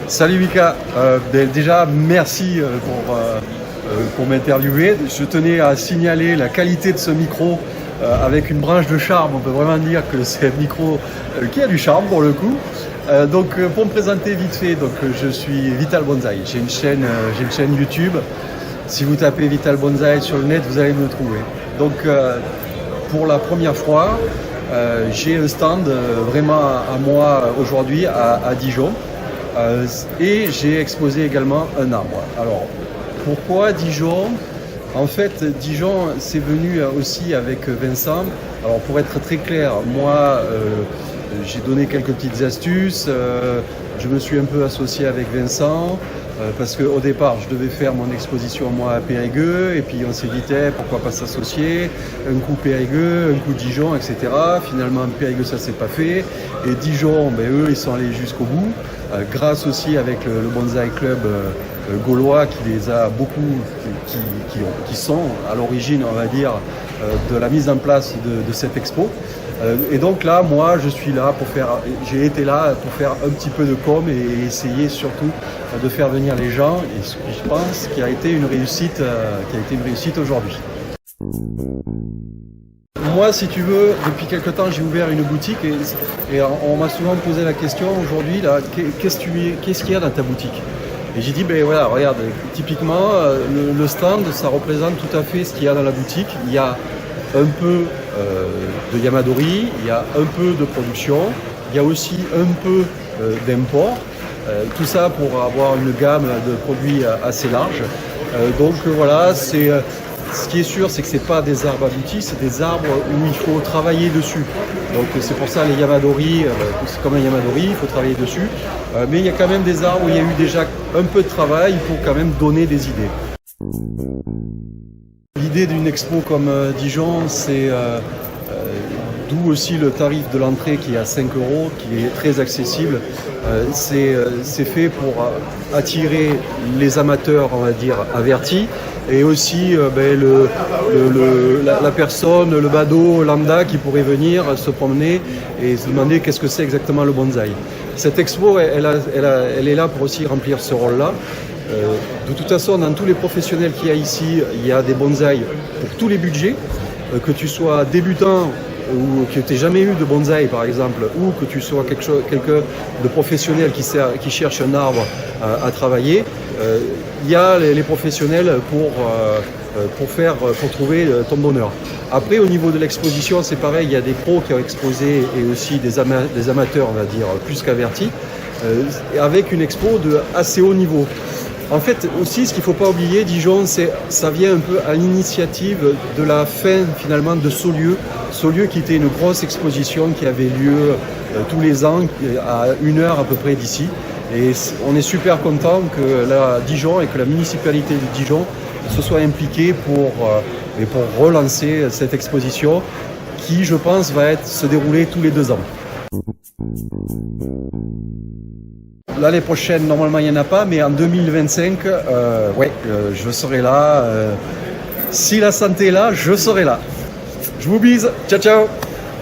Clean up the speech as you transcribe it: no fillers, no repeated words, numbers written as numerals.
Salut Mika, déjà merci pour m'interviewer. Je tenais à signaler la qualité de ce micro avec une branche de charme. On peut vraiment dire que c'est un micro qui a du charme pour le coup. Pour me présenter vite fait, je suis Vital Bonsaï. J'ai une chaîne YouTube. Si vous tapez Vital Bonsaï sur le net, vous allez me trouver. Pour la première fois, j'ai un stand vraiment à moi aujourd'hui à Dijon. Et j'ai exposé également un arbre. Alors, pourquoi Dijon? En fait, Dijon, c'est venu aussi avec Vincent. Alors, pour être très clair, moi, j'ai donné quelques petites astuces. Je me suis un peu associé avec Vincent parce qu'au départ, je devais faire mon exposition moi à Périgueux. Et puis, on s'est dit, pourquoi pas s'associer? Un coup Périgueux, un coup Dijon, etc. Finalement, Périgueux, ça s'est pas fait. Et Dijon, eux, ils sont allés jusqu'au bout. Grâce aussi avec le Bonsaï Club gaulois qui les a beaucoup, qui sont à l'origine, on va dire, de la mise en place de cette expo. Et donc là, moi, j'ai été là pour faire un petit peu de com et essayer surtout de faire venir les gens. Et ce que je pense qui a été une réussite aujourd'hui. Moi, si tu veux, depuis quelque temps, j'ai ouvert une boutique et on m'a souvent posé la question aujourd'hui, là, qu'est-ce qu'il y a dans ta boutique? Et j'ai dit, voilà, regarde, typiquement, le stand, ça représente tout à fait ce qu'il y a dans la boutique. Il y a un peu de yamadori, il y a un peu de production, il y a aussi un peu d'import. Tout ça pour avoir une gamme de produits assez large. Voilà, ce qui est sûr, c'est que ce n'est pas des arbres aboutis, c'est des arbres où il faut travailler dessus. Donc c'est pour ça les yamadori, c'est comme un yamadori, il faut travailler dessus. Mais il y a quand même des arbres où il y a eu déjà un peu de travail, il faut quand même donner des idées. L'idée d'une expo comme Dijon, c'est d'où aussi le tarif de l'entrée qui est à 5 €, qui est très accessible. C'est fait pour attirer les amateurs, on va dire, avertis, et aussi la personne, le badaud lambda qui pourrait venir se promener et se demander qu'est-ce que c'est exactement le bonsaï. Cette expo, elle est là pour aussi remplir ce rôle-là. De toute façon, dans tous les professionnels qu'il y a ici, il y a des bonsaïs pour tous les budgets, que tu sois débutant ou que tu n'aies jamais eu de bonsaï par exemple, ou que tu sois quelqu'un de professionnel qui cherche un arbre à travailler, il y a les professionnels pour trouver ton bonheur. Après, au niveau de l'exposition, c'est pareil, il y a des pros qui ont exposé et aussi des amateurs, on va dire, plus qu'avertis, avec une expo de assez haut niveau. En fait, aussi, ce qu'il ne faut pas oublier, Dijon, ça vient un peu à l'initiative de la fin, finalement, de Saulieu. Saulieu qui était une grosse exposition qui avait lieu tous les ans, à 1 heure à peu près d'ici. Et on est super content que Dijon et que la municipalité de Dijon se soit impliquée pour relancer cette exposition qui, je pense, va se dérouler tous les 2 ans. L'année prochaine, normalement, il n'y en a pas, mais en 2025, je serai là. Si la santé est là, je serai là. Je vous bise. Ciao, ciao.